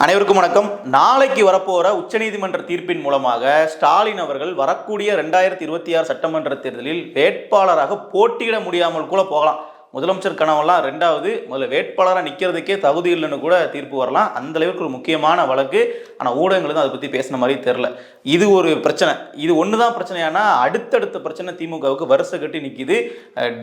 அனைவருக்கும் வணக்கம். நாளைக்கு வரப்போற உச்சநீதிமன்ற தீர்ப்பின் மூலமாக ஸ்டாலின் அவர்கள் வரக்கூடிய 2026 சட்டமன்ற தேர்தலில் வேட்பாளராக போட்டியிட முடியாமல் கூட போகலாம். முதலமைச்சர் கனவெல்லாம் ரெண்டாவது, முதல்ல வேட்பாளராக நிற்கிறதுக்கே தகுதி இல்லைன்னு கூட தீர்ப்பு வரலாம். அந்த அளவுக்கு ஒரு முக்கியமான வழக்கு. ஆனால் ஊடகங்கள் தான் அதை பற்றி பேசின மாதிரி தெரில. இது ஒரு பிரச்சனை. இது ஒன்று தான் பிரச்சனையானா அடுத்தடுத்த பிரச்சனை திமுகவுக்கு வருஷ கட்டி நிற்கிது.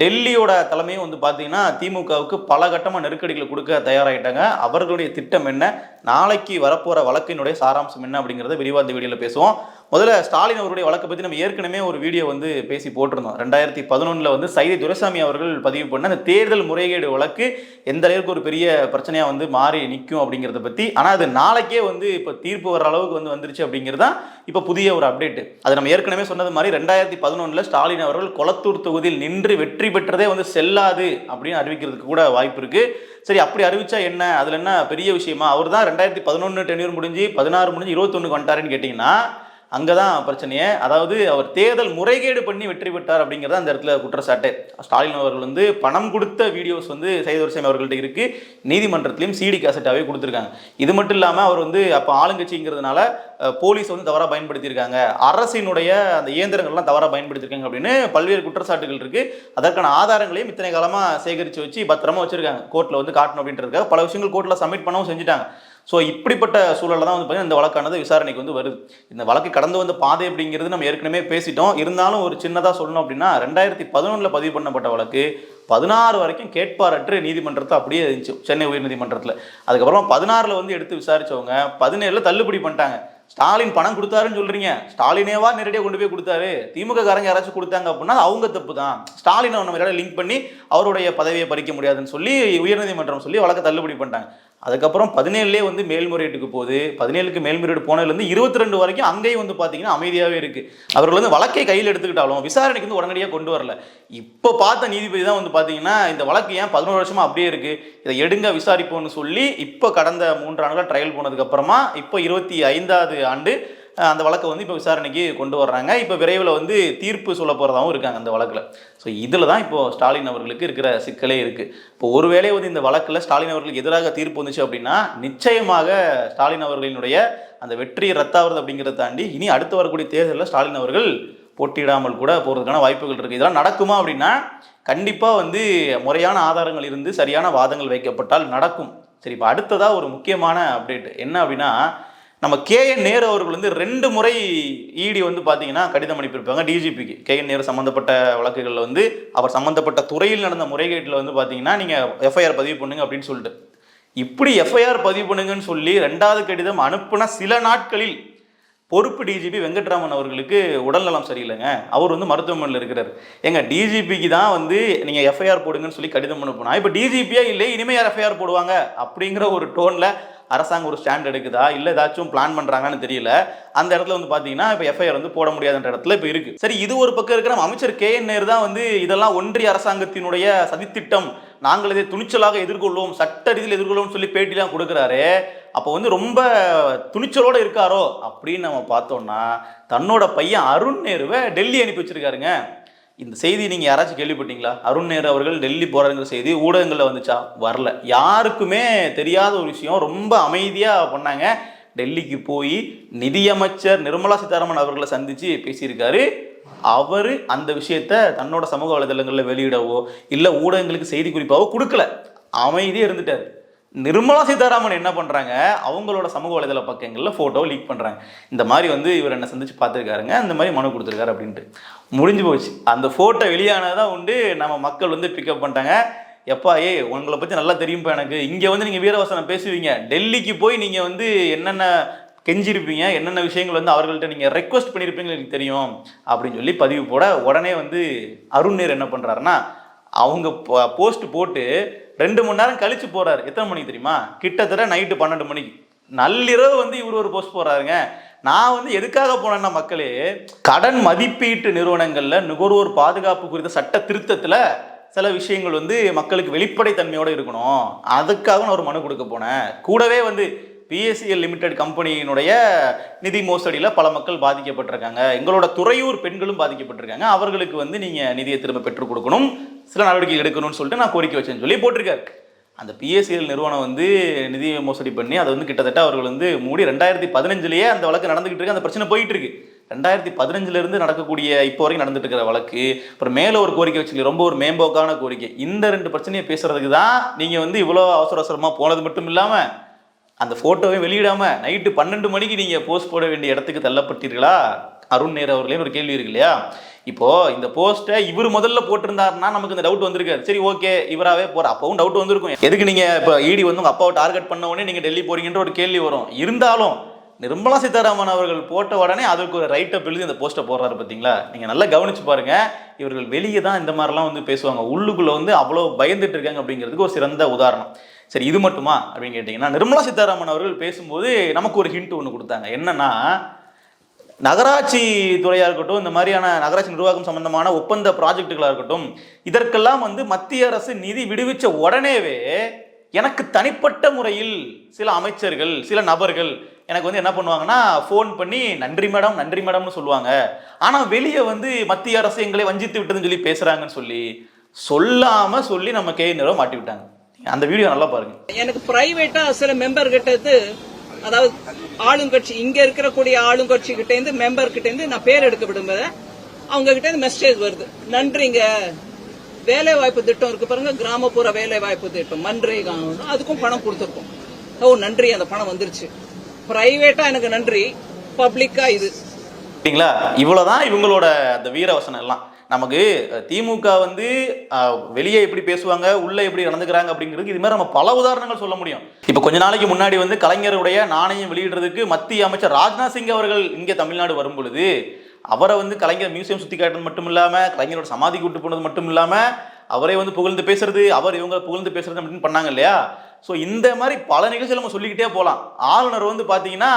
டெல்லியோட தலைமையும் பார்த்தீங்கன்னா திமுகவுக்கு பல கட்டமாக நெருக்கடிகளை கொடுக்க தயாராகிட்டாங்க. அவர்களுடைய திட்டம் என்ன, நாளைக்கு வரப்போகிற வழக்கினுடைய சாராம்சம் என்ன அப்படிங்கிறத விரிவாக இந்த வீடியோவில் பேசுவோம். முதல்ல ஸ்டாலின் அவருடைய வழக்கை பற்றி நம்ம ஏற்கனவே ஒரு வீடியோ பேசி போட்டிருந்தோம். 2011 சைதை துரைசாமி அவர்கள் பதிவு பண்ண அந்த தேர்தல் முறைகேடு வழக்கு எந்த அளவுக்கு ஒரு பெரிய பிரச்சனையாக மாறி நிற்கும் அப்படிங்கிறத பற்றி. ஆனால் அது நாளைக்கே இப்போ தீர்ப்பு வர அளவுக்கு வந்துருச்சு அப்படிங்கிறது தான் இப்போ புதிய ஒரு அப்டேட். அது நம்ம ஏற்கனவே சொன்னது மாதிரி 2011 ஸ்டாலின் அவர்கள் கொளத்தூர் தொகுதியில் நின்று வெற்றி பெற்றதே செல்லாது அப்படின்னு அறிவிக்கிறதுக்கு கூட வாய்ப்பு இருக்கு. சரி, அப்படி அறிவிச்சா என்ன, அதுல என்ன பெரிய விஷயமா? அவர் தான் 2011 டென்யூர் முடிஞ்சு 16 முடிஞ்சு 21 வந்துட்டாருன்னு கேட்டிங்கன்னா அங்கதான் பிரச்சனையே. அதாவது அவர் தேர்தல் முறைகேடு பண்ணி வெற்றி பெற்றார் அப்படிங்கிறத அந்த இடத்துல குற்றச்சாட்டு. ஸ்டாலின் அவர்கள் பணம் கொடுத்த வீடியோஸ் சைதை துரைசாமி அவர்கள்ட்ட இருக்கு. நீதிமன்றத்திலையும் சிடி கேசட்டாவே கொடுத்துருக்காங்க. இது மட்டும் இல்லாமல் அவர் அப்போ ஆளுங்கட்சிங்கிறதுனால போலீஸ் தவறாக பயன்படுத்தியிருக்காங்க, அரசினுடைய அந்த இயந்திரங்கள்லாம் தவறாக பயன்படுத்தியிருக்காங்க அப்படின்னு பல்வேறு குற்றச்சாட்டுகள் இருக்கு. அதற்கான ஆதாரங்களையும் இத்தனை காலமாக சேகரித்து வச்சு பத்திரமா வச்சிருக்காங்க. கோர்ட்டில் காட்டணும் அப்படின்றதுக்காக பல விஷயங்கள் கோர்ட்டில் சப்மிட் பண்ணவும் செஞ்சுட்டாங்க. ஸோ இப்படிப்பட்ட சூழலில் தான் பார்த்தீங்கன்னா இந்த வழக்கானது விசாரணைக்கு வருது. இந்த வழக்கு கடந்து வந்த பாதை அப்படிங்கிறது நம்ம ஏற்கனவே பேசிட்டோம். இருந்தாலும் ஒரு சின்னதாக சொல்லணும் அப்படின்னா 2011 பதிவு பண்ணப்பட்ட வழக்கு 16 வரைக்கும் கேட்பாரற்று நீதிமன்றத்தை அப்படியே இருந்துச்சு, சென்னை உயர்நீதிமன்றத்தில். அதுக்கப்புறம் 16 எடுத்து விசாரிச்சவங்க 17 தள்ளுபடி பண்ணிட்டாங்க. ஸ்டாலின் பணம் கொடுத்தாருன்னு சொல்றீங்க, ஸ்டாலினேவா நேரடியாக கொண்டு போய் கொடுத்தாரு, திமுக காரங்க யாராச்சும் கொடுத்தாங்க அப்படின்னா அவங்க தப்பு தான். ஸ்டாலினை நம்ம லிங்க் பண்ணி அவருடைய பதவியை பறிக்க முடியாதுன்னு சொல்லி உயர்நீதிமன்றம் சொல்லி வழக்கை தள்ளுபடி பண்ணிட்டாங்க. அதுக்கப்புறம் 17 மேல்முறையீட்டுக்கு போகுது. 17க்கு மேல்முறையீடு போனதுலேருந்து 22 வரைக்கும் அங்கேயும் பார்த்தீங்கன்னா அமைதியாகவே இருக்கு. அவர்கள் வழக்கை கையில் எடுத்துக்கிட்டாலும் விசாரணைக்கு உடனடியாக கொண்டு வரல. இப்போ பார்த்த நீதிபதி தான் பார்த்தீங்கன்னா இந்த வழக்கு ஏன் 11 வருஷமா அப்படியே இருக்கு, இதை எடுங்க விசாரிப்போம்னு சொல்லி இப்போ கடந்த 3 ஆண்டுகள் ட்ரையல் போனதுக்கு அப்புறமா இப்போ 25வது ஆண்டு அந்த வழக்கை இப்போ விசாரணைக்கு கொண்டு வர்றாங்க. இப்போ விரைவில் தீர்ப்பு சொல்ல போகிறதாகவும் இருக்காங்க அந்த வழக்கில். ஸோ இதில் தான் இப்போது ஸ்டாலின் அவர்களுக்கு இருக்கிற சிக்கலே இருக்குது. இப்போ ஒருவேளை இந்த வழக்கில் ஸ்டாலின் அவர்களுக்கு எதிராக தீர்ப்பு வந்துச்சு அப்படின்னா நிச்சயமாக ஸ்டாலின் அவர்களினுடைய அந்த வெற்றி ரத்தாவது அப்படிங்கிறத தாண்டி இனி அடுத்து வரக்கூடிய தேர்தலில் ஸ்டாலின் அவர்கள் போட்டியிடாமல் கூட போகிறதுக்கான வாய்ப்புகள் இருக்குது. இதெல்லாம் நடக்குமா அப்படின்னா கண்டிப்பாக முறையான ஆதாரங்கள் இருந்து சரியான வாதங்கள் வைக்கப்பட்டால் நடக்கும். சரி, இப்போ அடுத்ததாக ஒரு முக்கியமான அப்டேட் என்ன அப்படின்னா, நம்ம KN நேரு அவர்கள் 2 முறை இடி பார்த்தீங்கன்னா கடிதம் அனுப்பியிருப்பாங்க டிஜிபிக்கு. KN நேரு சம்மந்தப்பட்ட வழக்குகளில் அவர் சம்மந்தப்பட்ட துறையில் நடந்த முறைகேட்டில் பார்த்தீங்கன்னா நீங்கள் எஃப்ஐஆர் பதிவு பண்ணுங்க அப்படின்னு சொல்லிட்டு, இப்படி எஃப்ஐஆர் பதிவு பண்ணுங்கன்னு சொல்லி 2வது கடிதம் அனுப்புன சில நாட்களில் பொறுப்பு டிஜிபி வெங்கட்ராமன் அவர்களுக்கு உடல்நலம் சரியில்லைங்க, அவர் மருத்துவமனையில் இருக்கிறார். எங்க டிஜிபிக்கு தான் நீங்கள் எஃப்ஐஆர் போடுங்கன்னு சொல்லி கடிதம் அனுப்புனா இப்போ டிஜிபியா இல்லை இனிமேல் யார் எஃப்ஐஆர் போடுவாங்க அப்படிங்கிற ஒரு டோனில் அரசாங்கம் ஒரு ஸ்டாண்ட் எடுக்குதா இல்லை ஏதாச்சும் பிளான் பண்ணுறாங்கன்னு தெரியல. அந்த இடத்துல பார்த்தீங்கன்னா இப்போ எஃப்ஐஆர் போட முடியாதுன்ற இடத்துல இப்போ இருக்குது. சரி, இது ஒரு பக்கம் இருக்கிற அமைச்சர் KN நேரு தான் இதெல்லாம் ஒன்றிய அரசாங்கத்தினுடைய சதித்திட்டம், நாங்கள் இதை துணிச்சலாக எதிர்கொள்வோம், சட்ட ரீதியில் எதிர்கொள்வோம் சொல்லி பேட்டிலாம் கொடுக்குறாரு. அப்போ ரொம்ப துணிச்சலோடு இருக்காரோ அப்படின்னு நம்ம பார்த்தோம்னா தன்னோட பையன் அருண் நேருவை டெல்லி அனுப்பி வச்சிருக்காருங்க. இந்த செய்தி நீங்கள் யாராச்சும் கேள்விப்பட்டீங்களா? அருண் நேரு அவர்கள் டெல்லி போகிறாங்கிற செய்தி ஊடகங்களில் வந்துச்சா? வரல. யாருக்குமே தெரியாத ஒரு விஷயம், ரொம்ப அமைதியாக பண்ணாங்க. டெல்லிக்கு போய் நிதியமைச்சர் நிர்மலா சீதாராமன் அவர்களை சந்தித்து பேசியிருக்காரு. அவர் அந்த விஷயத்தை தன்னோட சமூக வலைதளங்களில் வெளியிடவோ இல்லை ஊடகங்களுக்கு செய்தி குறிப்பாவோ கொடுக்கல, அமைதியாக இருந்துட்டார். நிர்மலா சீதாராமன் என்ன பண்ணுறாங்க, அவங்களோட சமூக வலைதள பக்கங்களில் ஃபோட்டோவை லீக் பண்ணுறாங்க. இந்த மாதிரி இவர் என்ன சந்திச்சு பார்த்துருக்காருங்க, அந்த மாதிரி மனு கொடுத்துருக்காரு அப்படின்ட்டு முடிஞ்சு போச்சு. அந்த ஃபோட்டோ வெளியானதான் நம்ம மக்கள் பிக்கப் பண்ணிட்டாங்க. எப்பா உங்களை பற்றி நல்லா தெரியும்ப்பா எனக்கு, இங்கே நீங்கள் வீரவசனம் பேசுவீங்க, டெல்லிக்கு போய் நீங்கள் என்னென்ன கெஞ்சிருப்பீங்க, என்னென்ன விஷயங்கள் அவர்கள்ட்ட நீங்கள் ரெக்வஸ்ட் பண்ணியிருப்பீங்க எனக்கு தெரியும் அப்படின்னு சொல்லி பதிவு போட உடனே அருண் நேரு என்ன பண்ணுறாருன்னா அவங்க போஸ்ட் போட்டு 2 மணி நேரம் கழிச்சு போறாரு. எத்தனை மணிக்கு தெரியுமா? கிட்டத்தட்ட நைட்டு 12 மணிக்கு நள்ளிரவு இவர் ஒரு போஸ்ட் போறாருங்க. நான் எதுக்காக போனேன்னா, மக்களே கடன் மதிப்பீட்டு நிறுவனங்கள்ல நுகர்வோர் பாதுகாப்பு குறித்த சட்ட திருத்தத்துல சில விஷயங்கள் மக்களுக்கு வெளிப்படைத்தன்மையோட இருக்கணும், அதுக்காக நான் ஒரு மனு கொடுக்க போனேன். கூடவே PSCL லிமிடெட் கம்பெனியினுடைய நிதி மோசடியில் பல மக்கள் பாதிக்கப்பட்டிருக்காங்க, எங்களோட துறையூர் பெண்களும் பாதிக்கப்பட்டிருக்காங்க, அவர்களுக்கு நீங்கள் நிதியை திரும்ப பெற்றுக் கொடுக்கணும், சில நடவடிக்கை எடுக்கணும்னு சொல்லிட்டு நான் கோரிக்கை வச்சேன்னு சொல்லி போட்டிருக்காரு. அந்த பிஎஸ்சிஎல் நிறுவனம் வந்து நிதி மோசடி பண்ணி அதை வந்து கிட்டத்தட்ட அவர்கள் வந்து மூடி 2015 அந்த வழக்கு நடந்துகிட்டு இருக்கு, அந்த பிரச்சனை போயிட்டு இருக்கு. 2015 நடக்கக்கூடிய இப்போ வரைக்கும் நடந்துட்டு இருக்கிற வழக்கு. அப்புறம் மேலே ஒரு கோரிக்கை வச்சுக்கல, ரொம்ப ஒரு மேம்போக்கான கோரிக்கை. இந்த 2 பிரச்சனையை பேசுறதுக்கு தான் நீங்க வந்து இவ்வளோ அவசர அவசரமா போனது மட்டும் இல்லாம அந்த போட்டோவை வெளியிடாம நைட்டு 12 மணிக்கு நீங்க போஸ்ட் போட வேண்டிய இடத்துக்கு தள்ளப்பட்டீர்களா அருண் நேரு அவர்களே ஒரு கேள்வி இருக்கு இல்லையா? இப்போ இந்த போஸ்ட்டை இவர் முதல்ல போட்டிருந்தாருன்னா நமக்கு இந்த டவுட் வந்திருக்காரு. சரி ஓகே இவராகவே போற, அப்பவும் டவுட் வந்திருக்கும். எதுக்கு நீங்க இப்போ இடி வந்து உங்க அப்பாவை டார்கெட் பண்ண உடனே நீங்க டெல்லி போறீங்கன்ற ஒரு கேள்வி வரும். இருந்தாலும் நிர்மலா சீதாராமன் அவர்கள் போட்ட உடனே அதுக்கு ஒரு ரைட்டப் எழுதி அந்த போஸ்ட்டை போடுறாரு பார்த்தீங்களா? நீங்கள் நல்லா கவனிச்சு பாருங்க. இவர்கள் வெளியே தான் இந்த மாதிரிலாம் வந்து பேசுவாங்க, உள்ளுக்குள்ள வந்து அவ்வளோ பயந்துட்டு இருக்காங்க அப்படிங்கிறதுக்கு ஒரு சிறந்த உதாரணம். சரி இது மட்டுமா அப்படின்னு கேட்டிங்கன்னா, நிர்மலா சீதாராமன் அவர்கள் பேசும்போது நமக்கு ஒரு ஹிண்ட் ஒன்று கொடுத்தாங்க. என்னன்னா, நகராட்சி துறையாக இருக்கட்டும், இந்த மாதிரியான நகராட்சி நிர்வாகம் சம்பந்தமான ஒப்பந்த ப்ராஜெக்டுகளாக இருக்கட்டும், இதற்கெல்லாம் வந்து மத்திய அரசு நிதி விடுவிச்ச உடனேவே எனக்கு தனிப்பட்ட முறையில் சில அமைச்சர்கள் சில நபர்கள் எனக்கு வந்து என்ன பண்ணுவாங்கன்னா ஃபோன் பண்ணி நன்றி மேடம் நன்றி மேடம்னு சொல்லுவாங்க. ஆனால் வெளியே வந்து மத்திய அரசு எங்களை வஞ்சித்து விட்டதுன்னு சொல்லி பேசுறாங்கன்னு சொல்லி நம்ம நேரு மாட்டி விட்டாங்க. அந்த வீடியோ நல்லா பாருங்க. எனக்கு பிரைவேட்டா சில மெம்பர் கிட்ட, அதாவது ஆளுங்கட்சி இங்க இருக்கக்கூடிய ஆளுங்கட்சி கிட்ட இருந்து மெம்பர் கிட்ட இருந்து நான் பேர் எடுக்க விடும்போது அவங்க கிட்ட இருந்து மெசேஜ் வருது, நன்றிங்க வேலை வாய்ப்பு திட்டம் இருக்கு பாருங்க, கிராமப்புற வேலை வாய்ப்பு திட்டம் மன்ரேகா, அதுக்கும் பணம் கொடுத்துருக்கோம். ஓ நன்றி, அந்த பணம் வந்துருச்சு. பிரைவேட்டா எனக்கு நன்றி, பப்ளிக்கா இது. இவ்வளவுதான் இவங்களோட அந்த வீரவசனம் எல்லாம். நமக்கு திமுக வந்து வெளியே எப்படி பேசுவாங்க, உள்ள எப்படி நடந்துக்கிறாங்க அப்படிங்கிறது இது மாதிரி நம்ம பல உதாரணங்கள் சொல்ல முடியும். இப்ப கொஞ்ச நாளைக்கு முன்னாடி வந்து கலைஞருடைய நாணயம் வெளியிடுறதுக்கு மத்திய அமைச்சர் ராஜ்நாத் சிங் அவர்கள் இங்கே தமிழ்நாடு வரும் பொழுது அவரை வந்து கலைஞர் மியூசியம் சுத்தி காட்டுறது மட்டும் இல்லாம, கலைஞரோட சமாதிக்கு விட்டு போனது மட்டும் இல்லாம, அவரை வந்து புகழ்ந்து பேசுறது, அவர் இவங்க புகழ்ந்து பேசுறது அப்படின்னு பண்ணாங்க இல்லையா? ஸோ இந்த மாதிரி பல நிகழ்ச்சிகள் நம்ம சொல்லிக்கிட்டே போகலாம். ஆளுநர் வந்து பார்த்தீங்கன்னா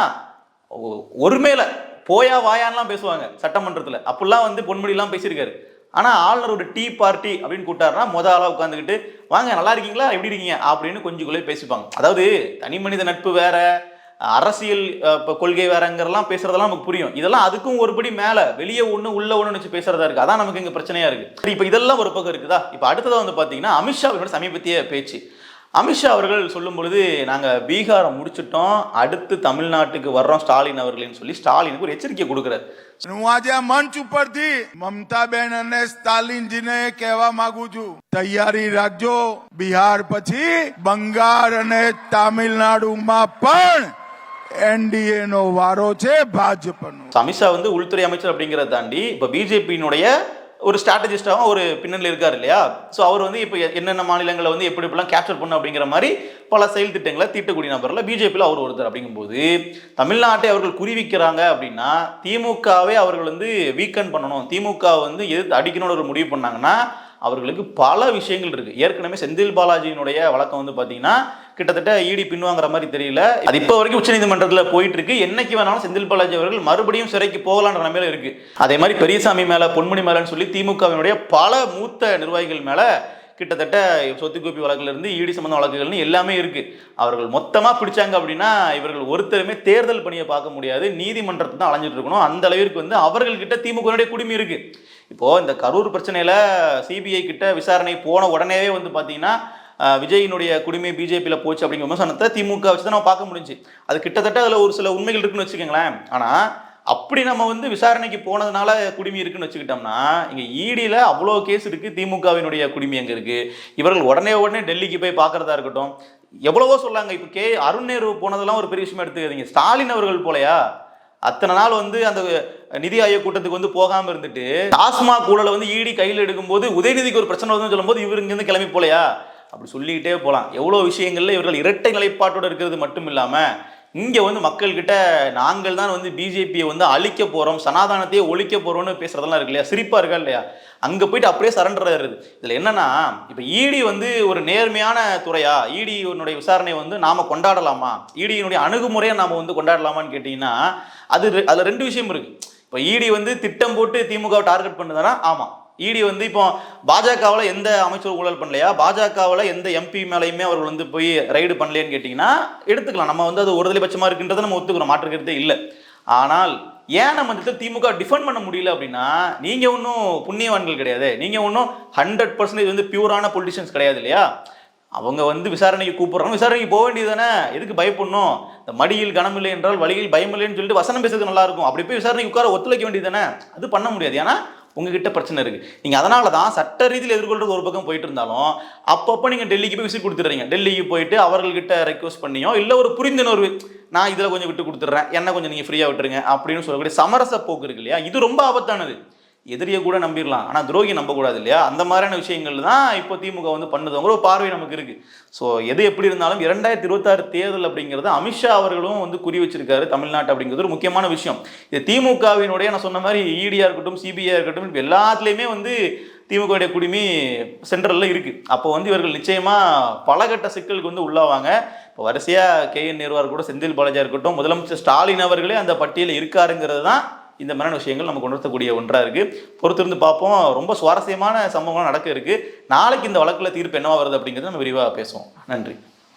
ஒரு மேல போயா வாயான்லாம் பேசுவாங்க சட்டமன்றத்தில், அப்படிலாம் வந்து பொன்முடியெல்லாம் பேசியிருக்காரு. ஆனால் ஆளுநர் ஒரு டீ பார்ட்டி அப்படின்னு கூட்டாருன்னா ஆளாக உட்காந்துக்கிட்டு வாங்க நல்லா இருக்கீங்களா எப்படி இருக்கீங்க அப்படின்னு கொஞ்சம் பேசிப்பாங்க. அதாவது தனி மனித நட்பு வேற, அரசியல் கொள்கை வேறங்கிறலாம் பேசுறதெல்லாம் நமக்கு புரியும். இதெல்லாம் அதுக்கும் ஒருபடி மேல வெளியே ஒண்ணு உள்ள ஒண்ணு வச்சு பேசுறதா இருக்கு. அதான் நமக்கு இங்க பிரச்சனையா இருக்கு. சரி, இப்ப இதெல்லாம் ஒரு பக்கம் இருக்குதா? இப்ப அடுத்ததா வந்து பாத்தீங்கன்னா அமித்ஷா அவர்களோட சமீபத்திய பேச்சு. அமித்ஷா அவர்கள் சொல்லும் பொழுது நாங்க பீகாரை முடிச்சிட்டோம், அடுத்து தமிழ்நாட்டுக்கு வர்றோம் ஸ்டாலின் அவர்கள்னு சொல்லி ஸ்டாலினுக்கு ஒரு எச்சரிக்கை கொடுக்கிறார். મંચ ઉપરથી મમતાબેન અને સ્ટાલિનજીને કહેવા માંગુ છું, તૈયારી રાખજો, બિહાર પછી બંગાળ અને તામિલનાડુમાં પણ என்டிஏ நோ வாரோ சே பாஜ்பனோ. அமித்ஷா வந்து உள்துறை அமைச்சர் அப்படிங்கறத தாண்டி இப்ப பிஜேபியினுடைய ஒரு ஸ்ட்ராட்டஜிஸ்டாகவும் ஒரு பின்னணியில் இருக்கார் இல்லையா? ஸோ அவர் வந்து இப்போ என்னென்ன மாநிலங்களை வந்து எப்படி எப்படிலாம் கேப்சர் பண்ணும் அப்படிங்கிற மாதிரி பல செயல் திட்டங்களை தீட்டக்கூடிய நபரில் பிஜேபியில் அவர் ஒருத்தர். அப்படிங்கும்போது தமிழ்நாட்டை அவர்கள் குறிவிக்கிறாங்க அப்படின்னா திமுகவே அவர்கள் வந்து வீக்கன் பண்ணணும், திமுக வந்து எதிர்த்து அடிக்கணும்னு ஒரு முடிவு பண்ணாங்கன்னா அவர்களுக்கு பல விஷயங்கள் இருக்கு. ஏற்கனவே செந்தில் பாலாஜியினுடைய வழக்கம் வந்து பார்த்தீங்கன்னா கிட்டத்தட்ட ஈடி பின்வாங்குற மாதிரி தெரியல. அது இப்போ வரைக்கும் உச்சநீதிமன்றத்தில் போயிட்டு இருக்கு. என்னைக்கு வேணாலும் செந்தில் பாலாஜி அவர்கள் மறுபடியும் சிறைக்கு போகலான்ற நிலைமையில இருக்கு. அதே மாதிரி பெரியசாமி மேல பொன்முடி மேலன்னு சொல்லி திமுகவினுடைய பல மூத்த நிர்வாகிகள் மேல கிட்டத்தட்ட சொத்து குவிப்பு வழக்குல இருந்து ஈடி சம்பந்த வழக்குகள்னு எல்லாமே இருக்கு. அவர்கள் மொத்தமா பிடிச்சாங்க அப்படின்னா இவர்கள் ஒருத்தருமே தேர்தல் பணியை பார்க்க முடியாது, நீதிமன்றத்தை தான் அலைஞ்சிட்டு இருக்கணும். அந்த அளவிற்கு வந்து அவர்கள்கிட்ட திமுகவுடைய குடிமை இருக்கு. இப்போ இந்த கரூர் பிரச்சனையில சிபிஐ கிட்ட விசாரணை போன உடனேவே வந்து பாத்தீங்கன்னா விஜயினுடைய குடிமை பிஜேபியில் போச்சு அப்படிங்கிற விமர்சனத்தை திமுக வச்சு தான் நம்ம பார்க்க முடிஞ்சு. அது கிட்டத்தட்ட அதில் ஒரு சில உண்மைகள் இருக்குன்னு வச்சுக்கோங்களேன். ஆனால் அப்படி நம்ம வந்து விசாரணைக்கு போனதுனால குடிமை இருக்குன்னு வச்சுக்கிட்டோம்னா இங்கே ஈடியில் அவ்வளோ கேஸ் இருக்குது, திமுகவினுடைய குடிமை எங்கே இருக்குது? இவர்கள் உடனே டெல்லிக்கு போய் பார்க்குறதா இருக்கட்டும், எவ்வளவோ சொல்லாங்க. இப்போ அருண் நேரு போனதெல்லாம் ஒரு பெரிய விஷயமா எடுத்துக்காதீங்க. ஸ்டாலின் அவர்கள் போலையா அத்தனை நாள் வந்து அந்த நிதி ஆயோக் கூட்டத்துக்கு வந்து போகாமல் இருந்துட்டு டாஸ்மாக் ஊழலை வந்து ஈடி கையில் எடுக்கும்போது உதயநிதிக்கு ஒரு பிரச்சனை வருதுன்னு சொல்லும்போது இவர் இங்கேருந்து கிளம்பி போலையா? அப்படி சொல்லிக்கிட்டே போகலாம். எவ்வளோ விஷயங்கள்ல இவர்கள் இரட்டை நிலைப்பாட்டோடு இருக்கிறது மட்டும் இல்லாமல் இங்கே வந்து மக்கள்கிட்ட நாங்கள் தான் வந்து பிஜேபியை வந்து அழிக்க போகிறோம், சனாதானத்தையே ஒழிக்க போகிறோம்னு பேசுறதெல்லாம் இருக்கு இல்லையா? சிரிப்பாக இருக்கா இல்லையா? அங்கே போயிட்டு அப்படியே சரண்டர் ஆயிடுது. இதில் என்னன்னா இப்போ ஈடி வந்து ஒரு நேர்மையான துறையா, ஈடியினுடைய விசாரணை வந்து நாம் கொண்டாடலாமா, ஈடியினுடைய அணுகுமுறையை நாம் வந்து கொண்டாடலாமான்னு கேட்டிங்கன்னா அதில் 2 விஷயம் இருக்கு. இப்போ ஈடி வந்து திட்டம் போட்டு திமுகவை டார்கெட் பண்ணுதானா? ஆமாம். ஈடி வந்து இப்போ பாஜகவில் எந்த அமைச்சர் ஊழல் பண்ணலையா, பாஜகவில் எந்த எம்பி மேலேயுமே அவர்கள் வந்து போய் ரைடு பண்ணலையான்னு கேட்டிங்கன்னா எடுத்துக்கலாம். நம்ம வந்து அது ஒருதலை பட்சமாக இருக்குன்றதை நம்ம ஒத்துக்கிறோம், மாற்றுக்கிறதே இல்லை. ஆனால் ஏன் நம்ம இந்த திமுக டிஃபெண்ட் பண்ண முடியல அப்படின்னா நீங்கள் ஒன்றும் புண்ணியவான்கள் கிடையாது, நீங்கள் ஒன்றும் 100% வந்து பியூரான பொலிட்டிஷியன்ஸ் கிடையாது இல்லையா? அவங்க வந்து விசாரணைக்கு கூப்பிடுறாங்க, விசாரணைக்கு போக வேண்டியது தானே, எதுக்கு பயப்படணும்? இந்த மடியில் கனமில்லை என்றால் வழியில் பயமில்லைன்னு சொல்லிட்டு வசனம் பேசுறது நல்லா இருக்கும். அப்படி போய் விசாரணைக்கு உட்கார ஒத்துழைக்க வேண்டியது தானே. அது பண்ண முடியாது, ஏன்னா உங்ககிட்ட பிரச்சனை இருக்கு. நீங்க அதனால தான் சட்ட ரீதியில் எதிர்கொள்றது ஒரு பக்கம் போயிட்டு இருந்தாலும் அப்பப்போ நீங்க டெல்லிக்கு போய் விசிட் கொடுத்துடுறீங்க. டெல்லிக்கு போயிட்டு அவர்கள்கிட்ட ரெக்வஸ்ட் பண்ணியோ இல்லை ஒரு புரிந்துணர்வு, நான் இதில் கொஞ்சம் விட்டு கொடுத்துட்றேன், என்ன கொஞ்சம் நீங்கள் ஃப்ரீயாக விட்டுருங்க அப்படின்னு சொல்லக்கூடிய சமரச போக்கு இருக்கு இல்லையா, இது ரொம்ப ஆபத்தானது. எதிரியை கூட நம்பிடலாம், ஆனால் துரோகி நம்பக்கூடாது இல்லையா. அந்த மாதிரியான விஷயங்கள் தான் இப்போ திமுக வந்து பண்ணுதுங்கிற ஒரு பார்வை நமக்கு இருக்கு. ஸோ எது எப்படி இருந்தாலும் 2026 தேர்தல் அப்படிங்கிறது அமித்ஷா அவர்களும் வந்து குறி வச்சிருக்காரு தமிழ்நாட்டு அப்படிங்கிறது ஒரு முக்கியமான விஷயம். இது திமுகவினுடைய நான் சொன்ன மாதிரி இடியா இருக்கட்டும், சிபிஐ இருக்கட்டும், இப்போ எல்லாத்துலேயுமே வந்து திமுகவுடைய குடிமி சென்ட்ரலில் இருக்கு. அப்போ வந்து இவர்கள் நிச்சயமா பலகட்ட சிக்கலுக்கு வந்து உள்ளாவாங்க. இப்போ வரிசையாக KN நேருவார் கூட, செந்தில் பாலாஜியா இருக்கட்டும், முதலமைச்சர் ஸ்டாலின் அவர்களே அந்த பட்டியலில் இருக்காருங்கிறது தான் இந்த மாதிரியான விஷயங்கள் நமக்கு உணர்த்தக்கூடிய ஒன்றா இருக்கு. பொறுத்திருந்து பார்ப்போம். ரொம்ப சுவாரஸ்யமான சம்பவங்கள் நடக்க இருக்கு. நாளைக்கு இந்த வழக்கில் தீர்ப்பு என்னவா வருது அப்படிங்கிறது நம்ம விரிவாக பேசுவோம். நன்றி.